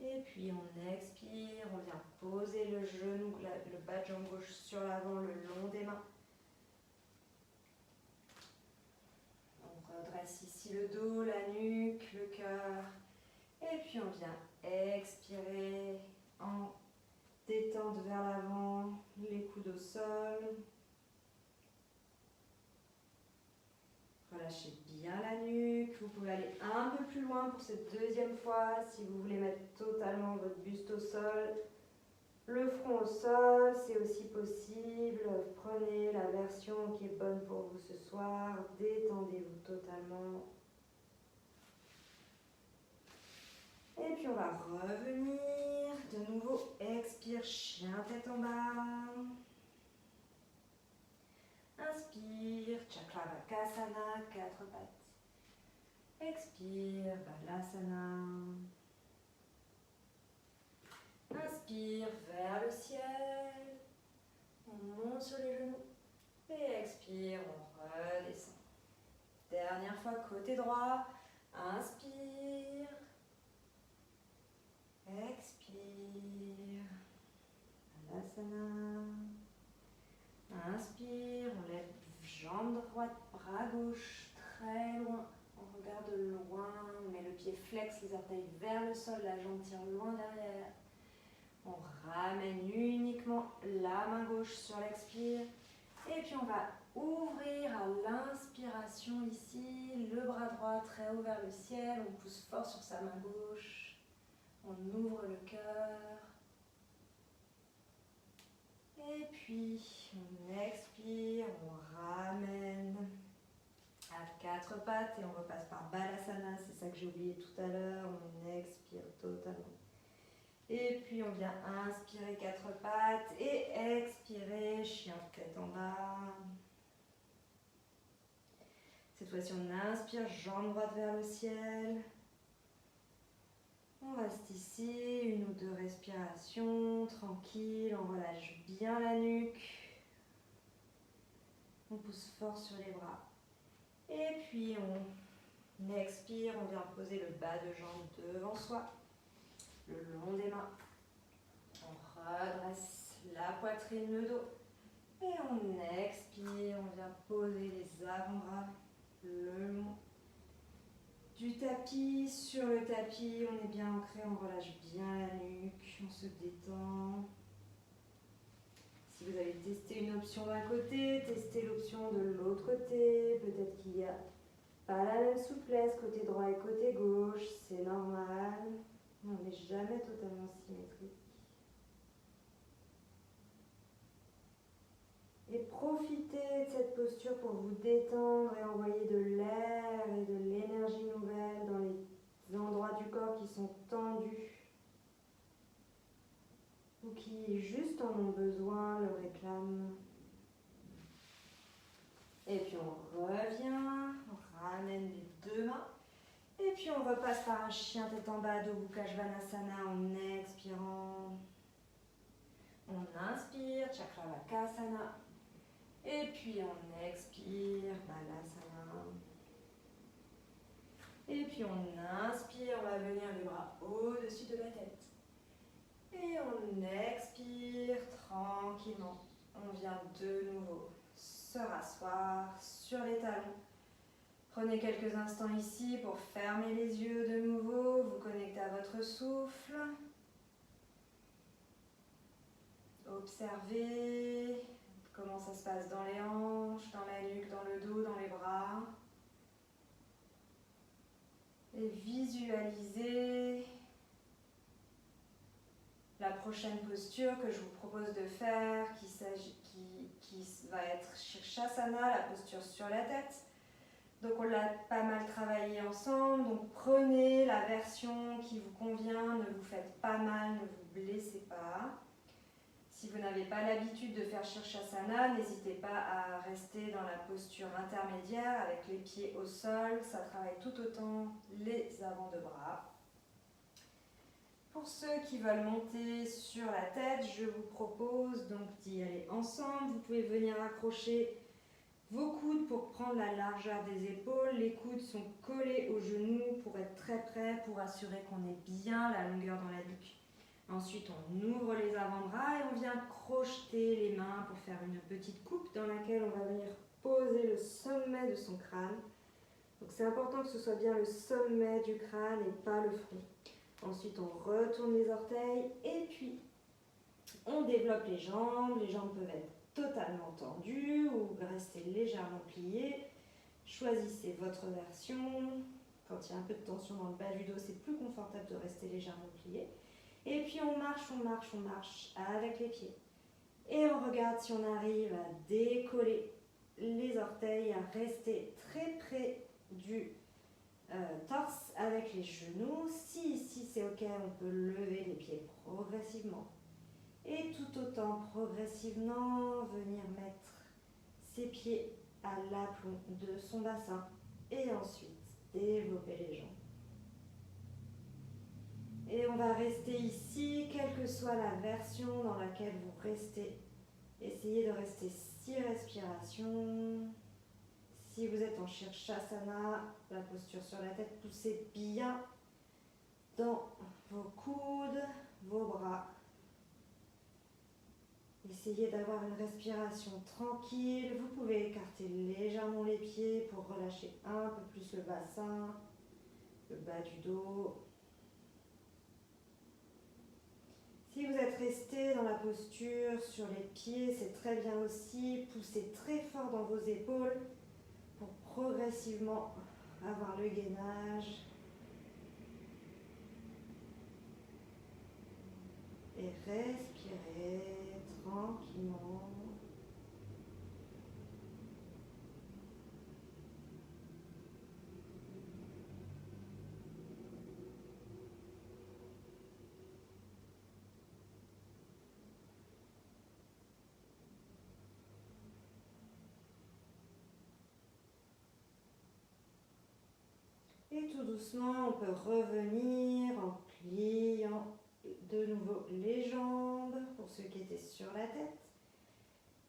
Et puis, on expire, on vient poser le genou, le bas de jambe gauche sur l'avant, le long des mains. On redresse ici le dos, la nuque, le cœur. Et puis, on vient expirer en détente vers l'avant, les coudes au sol. Relâchez bien la nuque. Vous pouvez aller un peu plus loin pour cette deuxième fois si vous voulez mettre totalement votre buste au sol. Le front au sol, c'est aussi possible. Prenez la version qui est bonne pour vous ce soir. Détendez-vous totalement. Et puis on va revenir. De nouveau, expire, chien tête en bas. Inspire, Chakravakasana, quatre pattes. Expire, Balasana. Inspire vers le ciel. On monte sur les genoux. Et expire, on redescend. Dernière fois, côté droit. Inspire. Expire. Balasana. Inspire, on lève jambe droite, bras gauche, très loin. On regarde loin, on met le pied flex, les orteils vers le sol, la jambe tire loin derrière. On ramène uniquement la main gauche sur l'expire. Et puis on va ouvrir à l'inspiration ici, le bras droit très haut vers le ciel. On pousse fort sur sa main gauche. On ouvre le cœur. Et puis, on expire, on ramène à quatre pattes et on repasse par Balasana. C'est ça que j'ai oublié tout à l'heure. On expire totalement. Et puis, on vient inspirer quatre pattes et expirer, chien tête en bas. Cette fois-ci, on inspire, jambe droite vers le ciel. On reste ici, une ou deux respirations, tranquille, on relâche bien la nuque. On pousse fort sur les bras. Et puis on expire, on vient poser le bas de jambe devant soi, le long des mains. On redresse la poitrine, le dos. Et on expire, on vient poser les avant-bras le long du tapis. Sur le tapis, on est bien ancré, on relâche bien la nuque, on se détend. Si vous avez tester une option d'un côté, tester l'option de l'autre côté. Peut-être qu'il n'y a pas la même souplesse côté droit et côté gauche, c'est normal. On n'est jamais totalement symétrique. Et profitez de cette posture pour vous détendre et envoyer de l'air et de l'énergie nouvelle dans les endroits du corps qui sont tendus ou qui juste en ont besoin, le réclament. Et puis on revient, on ramène les deux mains. Et puis on repasse par un chien tête en bas, Adho Mukha Svanasana en expirant. On inspire, Chakravakasana. Et puis on expire, Balasana. Et puis on inspire, on va venir les bras au-dessus de la tête. Et on expire tranquillement. On vient de nouveau se rasseoir sur les talons. Prenez quelques instants ici pour fermer les yeux de nouveau, vous connecter à votre souffle. Observez comment ça se passe dans les hanches, dans la nuque, dans le dos, dans les bras. Et visualisez la prochaine posture que je vous propose de faire, qui va être Shirshasana, la posture sur la tête. Donc on l'a pas mal travaillé ensemble, donc prenez la version qui vous convient, ne vous faites pas mal, ne vous blessez pas. Si vous n'avez pas l'habitude de faire Shirshasana, n'hésitez pas à rester dans la posture intermédiaire avec les pieds au sol, ça travaille tout autant les avants de bras. Pour ceux qui veulent monter sur la tête, je vous propose donc d'y aller ensemble. Vous pouvez venir accrocher vos coudes pour prendre la largeur des épaules. Les coudes sont collés aux genoux pour être très près, pour assurer qu'on ait bien la longueur dans la nuque. Ensuite, on ouvre les avant-bras et on vient crocheter les mains pour faire une petite coupe dans laquelle on va venir poser le sommet de son crâne. Donc c'est important que ce soit bien le sommet du crâne et pas le front. Ensuite, on retourne les orteils et puis on développe les jambes. Les jambes peuvent être totalement tendues ou rester légèrement pliées. Choisissez votre version. Quand il y a un peu de tension dans le bas du dos, c'est plus confortable de rester légèrement plié. Et puis on marche avec les pieds. Et on regarde si on arrive à décoller les orteils, à rester très près du torse avec les genoux. Si ici c'est ok, on peut lever les pieds progressivement. Et tout autant progressivement venir mettre ses pieds à l'aplomb de son bassin. Et ensuite développer les jambes. Et on va rester ici, quelle que soit la version dans laquelle vous restez. Essayez de rester 6 respirations. Si vous êtes en Shirshasana, la posture sur la tête, poussez bien dans vos coudes, vos bras. Essayez d'avoir une respiration tranquille. Vous pouvez écarter légèrement les pieds pour relâcher un peu plus le bassin, le bas du dos. Si vous êtes resté dans la posture sur les pieds, c'est très bien aussi. Poussez très fort dans vos épaules pour progressivement avoir le gainage. Et respirez tranquillement. Et tout doucement, on peut revenir en pliant de nouveau les jambes pour ceux qui étaient sur la tête.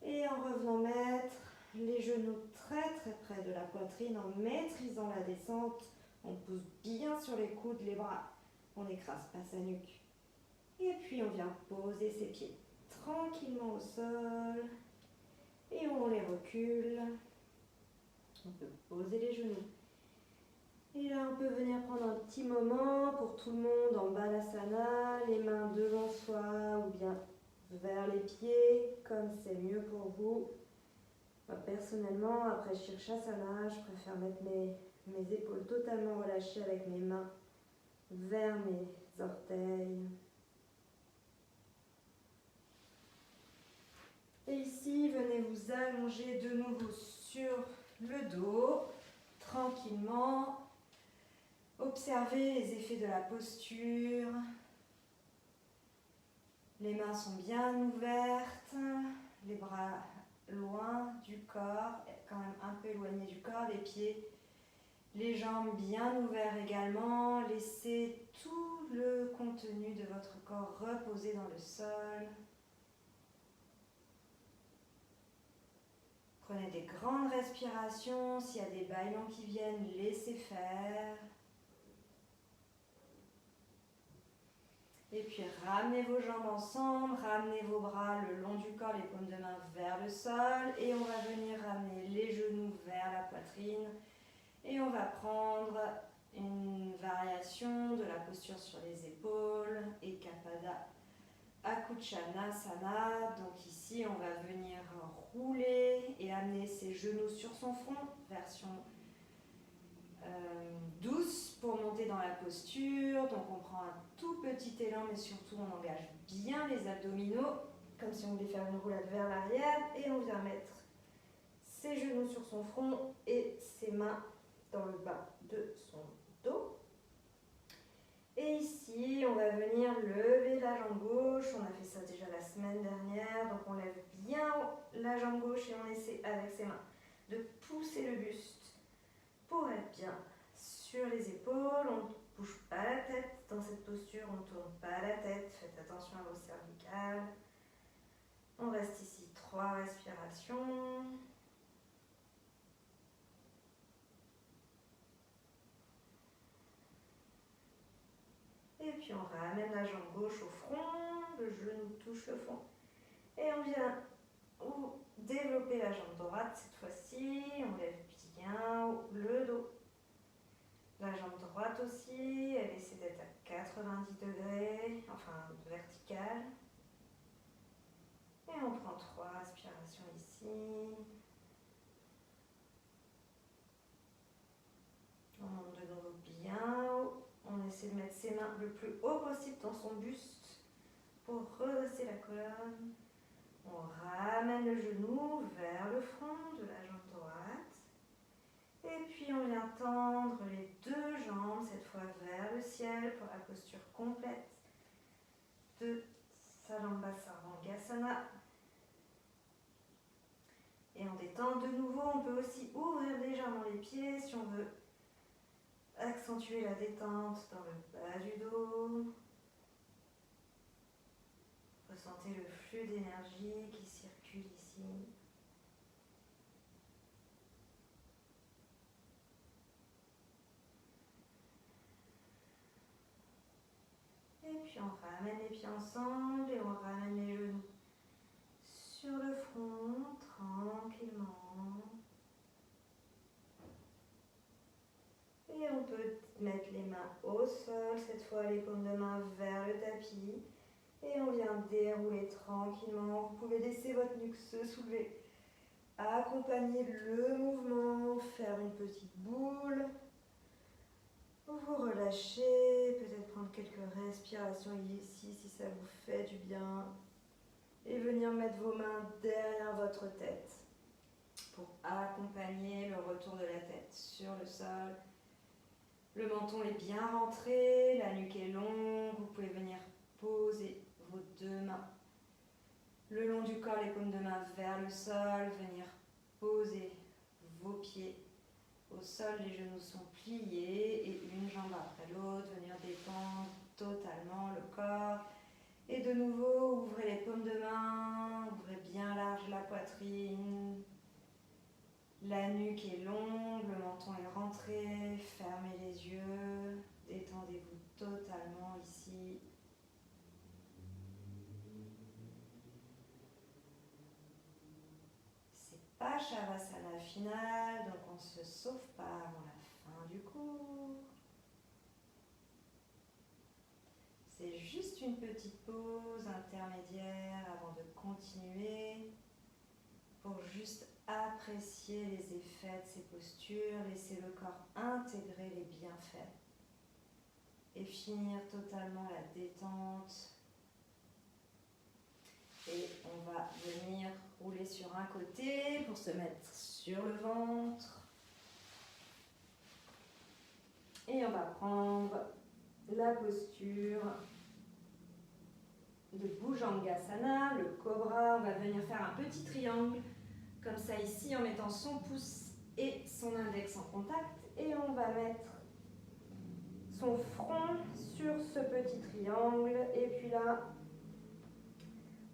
Et en revenant mettre les genoux très près de la poitrine, en maîtrisant la descente, on pousse bien sur les coudes, les bras, on n'écrase pas sa nuque. Et puis on vient poser ses pieds tranquillement au sol et on les recule. On peut poser les genoux. Et là, on peut venir prendre un petit moment pour tout le monde en Balasana, les mains devant soi ou bien vers les pieds, comme c'est mieux pour vous. Moi, personnellement, après Shirshasana, je préfère mettre mes épaules totalement relâchées avec mes mains vers mes orteils. Et ici, venez vous allonger de nouveau sur le dos, tranquillement. Observez les effets de la posture. Les mains sont bien ouvertes, les bras loin du corps, quand même un peu éloignés du corps, les pieds, les jambes bien ouverts également. Laissez tout le contenu de votre corps reposer dans le sol. Prenez des grandes respirations. S'il y a des bâillements qui viennent, laissez faire. Et puis ramenez vos jambes ensemble, ramenez vos bras le long du corps, les paumes de main vers le sol. Et on va venir ramener les genoux vers la poitrine. Et on va prendre une variation de la posture sur les épaules, Ekapada Akuchanasana. Donc ici, on va venir rouler et amener ses genoux sur son front, version douce pour monter dans la posture. Donc on prend un tout petit élan, mais surtout on engage bien les abdominaux, comme si on voulait faire une roulade vers l'arrière. Et on vient mettre ses genoux sur son front et ses mains dans le bas de son dos. Et ici, on va venir lever la jambe gauche. On a fait ça déjà la semaine dernière. Donc on lève bien la jambe gauche et on essaie avec ses mains de pousser le buste pour être bien sur les épaules. On ne bouge pas la tête dans cette posture, on ne tourne pas la tête. Faites attention à vos cervicales. On reste ici 3 respirations. Et puis on ramène la jambe gauche au front, le genou touche le fond. Et on vient développer la jambe droite cette fois-ci. On lève bien le dos. La jambe droite aussi, elle essaie d'être à 90 degrés, enfin verticale. Et on prend 3 respirations ici. On monte de nouveau bien haut. On essaie de mettre ses mains le plus haut possible dans son buste pour redresser la colonne. On ramène le genou vers le front de la jambe droite. Et puis on vient tendre les 2 jambes, cette fois vers le ciel, pour la posture complète de Salamba Sarvangasana. Et on détend de nouveau. On peut aussi ouvrir légèrement les pieds si on veut accentuer la détente dans le bas du dos. Ressentez le flux d'énergie qui circule ici. Et puis on ramène les pieds ensemble et on ramène les genoux sur le front, tranquillement. Et on peut mettre les mains au sol, cette fois les paumes de main vers le tapis. Et on vient dérouler tranquillement. Vous pouvez laisser votre nuque se soulever. Accompagner le mouvement, faire une petite boule. Vous relâchez, peut-être prendre quelques respirations ici si ça vous fait du bien. Et venir mettre vos mains derrière votre tête pour accompagner le retour de la tête sur le sol. Le menton est bien rentré, la nuque est longue. Vous pouvez venir poser vos 2 mains le long du corps, les paumes de main vers le sol. Venir poser vos pieds au sol, les genoux sont pliés et une jambe après l'autre. Venir détendre totalement le corps. Et de nouveau, ouvrez les paumes de main, ouvrez bien large la poitrine. La nuque est longue, le menton est rentré. Fermez les yeux, détendez-vous totalement ici. C'est pas Shavasana final, donc on ne se sauve pas avant la fin du cours. C'est juste une petite pause intermédiaire avant continuer pour juste apprécier les effets de ces postures, laisser le corps intégrer les bienfaits et finir totalement la détente. Et on va venir rouler sur un côté pour se mettre sur le ventre. Et on va prendre la posture de Bhujangasana, le cobra. On va venir faire un petit triangle, comme ça ici, en mettant son pouce et son index en contact. Et on va mettre son front sur ce petit triangle. Et puis là,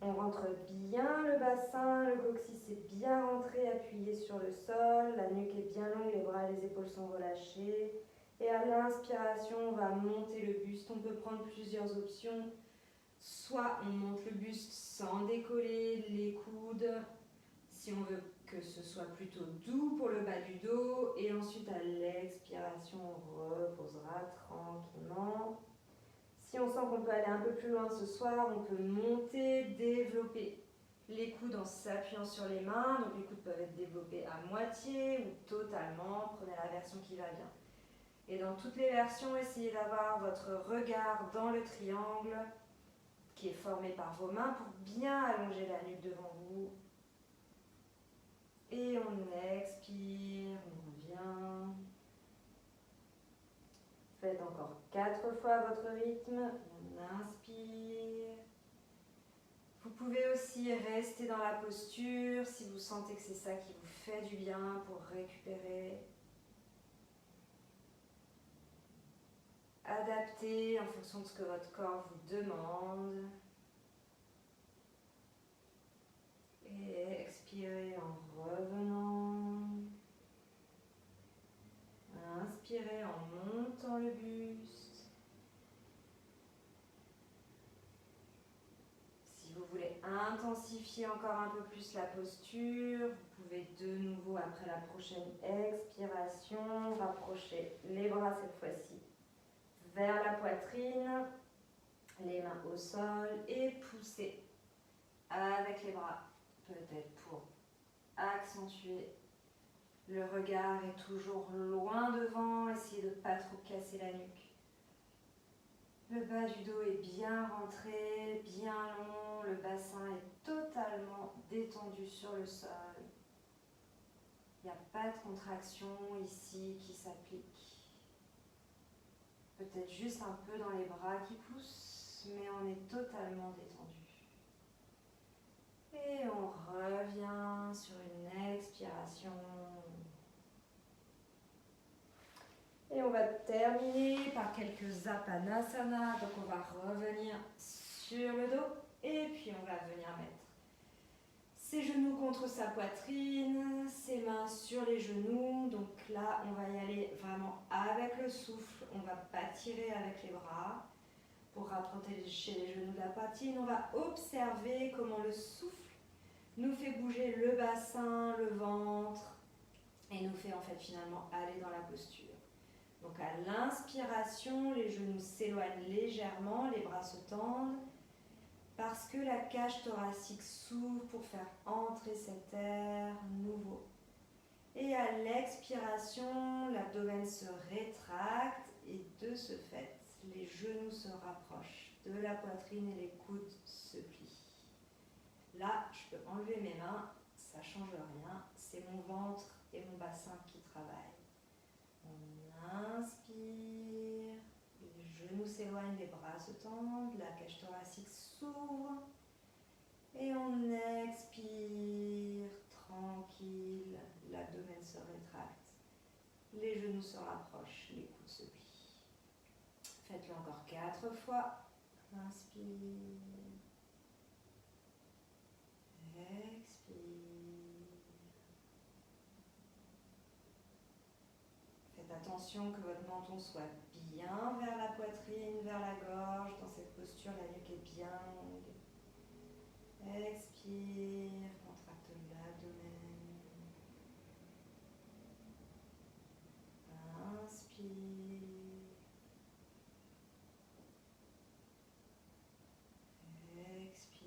on rentre bien le bassin, le coccyx est bien rentré, appuyé sur le sol. La nuque est bien longue, les bras et les épaules sont relâchés. Et à l'inspiration, on va monter le buste. On peut prendre plusieurs options. Soit on monte le buste sans décoller les coudes, si on veut que ce soit plutôt doux pour le bas du dos. Et ensuite, à l'expiration, on reposera tranquillement. Si on sent qu'on peut aller un peu plus loin ce soir, on peut monter, développer les coudes en s'appuyant sur les mains. Donc les coudes peuvent être développés à moitié ou totalement. Prenez la version qui va bien. Et dans toutes les versions, essayez d'avoir votre regard dans le triangle qui est formé par vos mains pour bien allonger la nuque devant vous. Et on expire, on revient. Faites encore 4 fois votre rythme. On inspire. Vous pouvez aussi rester dans la posture si vous sentez que c'est ça qui vous fait du bien pour récupérer. Adaptez en fonction de ce que votre corps vous demande. Et expirez en revenant. Inspirez en montant le buste. Si vous voulez intensifier encore un peu plus la posture, vous pouvez de nouveau, après la prochaine expiration, rapprocher les bras cette fois-ci vers la poitrine, les mains au sol et pousser avec les bras, peut-être pour accentuer. Le regard est toujours loin devant, essayez de ne pas trop casser la nuque. Le bas du dos est bien rentré, bien long, le bassin est totalement détendu sur le sol. Il n'y a pas de contraction ici qui s'applique. Peut-être juste un peu dans les bras qui poussent, mais on est totalement détendu. Et on revient sur une expiration. Et on va terminer par quelques Apanasana. Donc on va revenir sur le dos et puis on va venir mettre ses genoux contre sa poitrine, ses mains sur les genoux. Donc là, on va y aller vraiment avec le souffle. On ne va pas tirer avec les bras pour rapprocher les genoux de la poitrine. On va observer comment le souffle nous fait bouger le bassin, le ventre et nous fait en fait finalement aller dans la posture. Donc à l'inspiration, les genoux s'éloignent légèrement, les bras se tendent parce que la cage thoracique s'ouvre pour faire entrer cet air nouveau. Et à l'expiration, l'abdomen se rétracte et de ce fait, les genoux se rapprochent de la poitrine et les coudes se plient. Là, je peux enlever mes mains, ça ne change rien, c'est mon ventre et mon bassin qui travaillent. On inspire, les genoux s'éloignent, les bras se tendent, la cage thoracique s'ouvre. Et on expire, tranquille, l'abdomen se rétracte, les genoux se rapprochent, les coudes se plient. Faites-le encore 4 fois. Inspire, expire. Faites attention que votre menton soit bien vers la poitrine, vers la gorge. Dans cette posture, la nuque est bien longue. Expire, contracte l'abdomen. Inspire. Expire.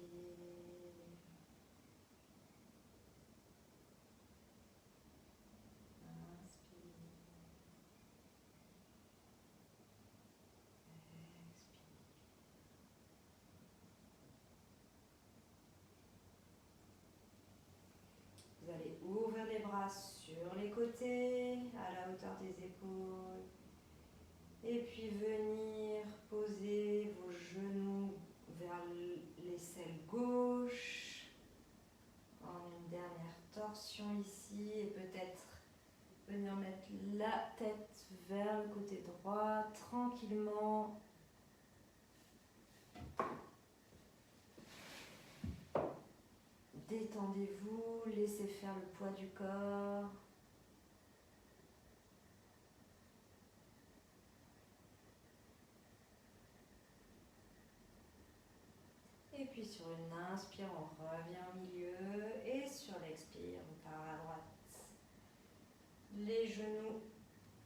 bras sur les côtés, à la hauteur des épaules. Et puis venir poser vos genoux vers l'aisselle gauche. En une dernière torsion ici. Et peut-être venir mettre la tête vers le côté droit, tranquillement. Détendez-vous, laissez faire le poids du corps. Et puis sur une inspire, on revient au milieu. Et sur l'expire, on part à droite. Les genoux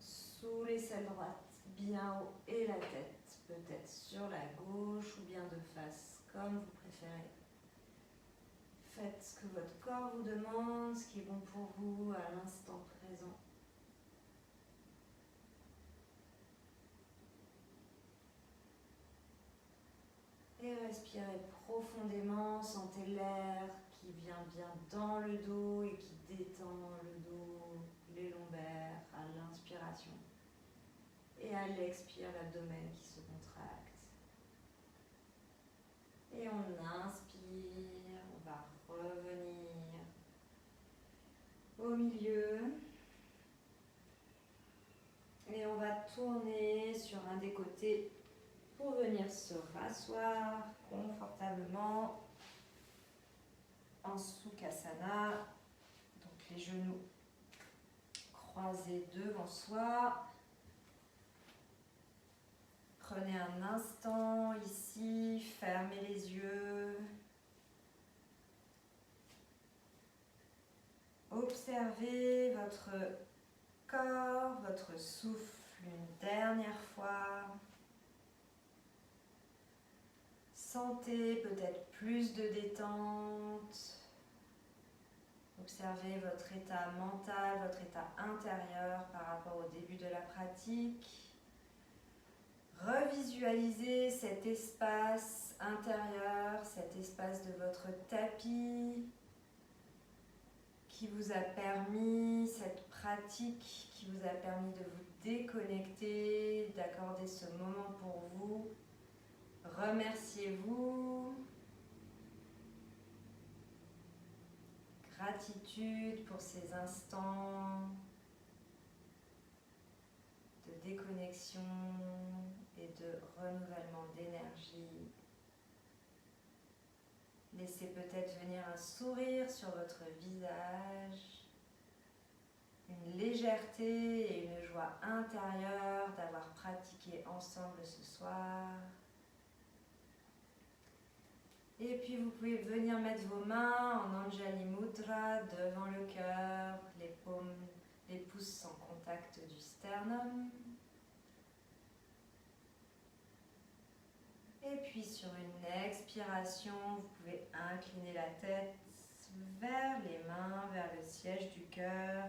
sous l'aisselle droite, bien haut. Et la tête peut-être sur la gauche ou bien de face, comme vous préférez. Faites ce que votre corps vous demande, ce qui est bon pour vous à l'instant présent. Et respirez profondément, sentez l'air qui vient bien dans le dos et qui détend le dos, les lombaires à l'inspiration. Et à l'expire, l'abdomen qui se contracte. Et on inspire, on va revenir au milieu. Et on va tourner sur un des côtés pour venir se rasseoir confortablement en Sukhasana. Donc les genoux croisés devant soi. Prenez un instant ici, fermez les yeux. Observez votre corps, votre souffle une dernière fois. Sentez peut-être plus de détente. Observez votre état mental, votre état intérieur par rapport au début de la pratique. Revisualisez cet espace intérieur, cet espace de votre tapis qui vous a permis, cette pratique qui vous a permis de vous déconnecter, d'accorder ce moment pour vous. Remerciez-vous. Gratitude pour ces instants de déconnexion et de renouvellement d'énergie. Laissez peut-être venir un sourire sur votre visage, une légèreté et une joie intérieure d'avoir pratiqué ensemble ce soir. Et puis vous pouvez venir mettre vos mains en Anjali Mudra devant le cœur, les paumes, les pouces en contact du sternum. Et puis sur une expiration, vous pouvez incliner la tête vers les mains, vers le siège du cœur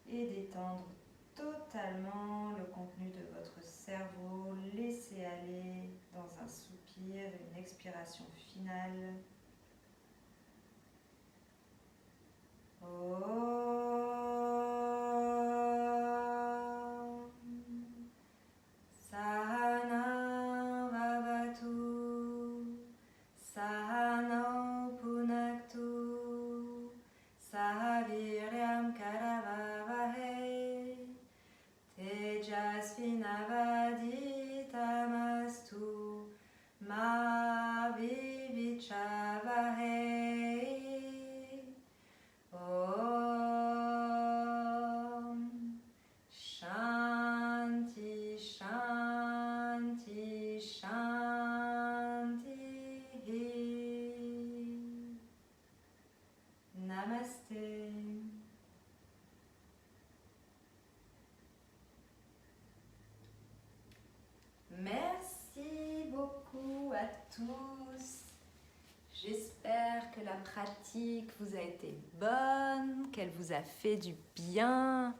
et détendre totalement le contenu de votre cerveau. Laissez aller dans un soupir, une expiration finale. Merci beaucoup à tous. J'espère que la pratique vous a été bonne, qu'elle vous a fait du bien.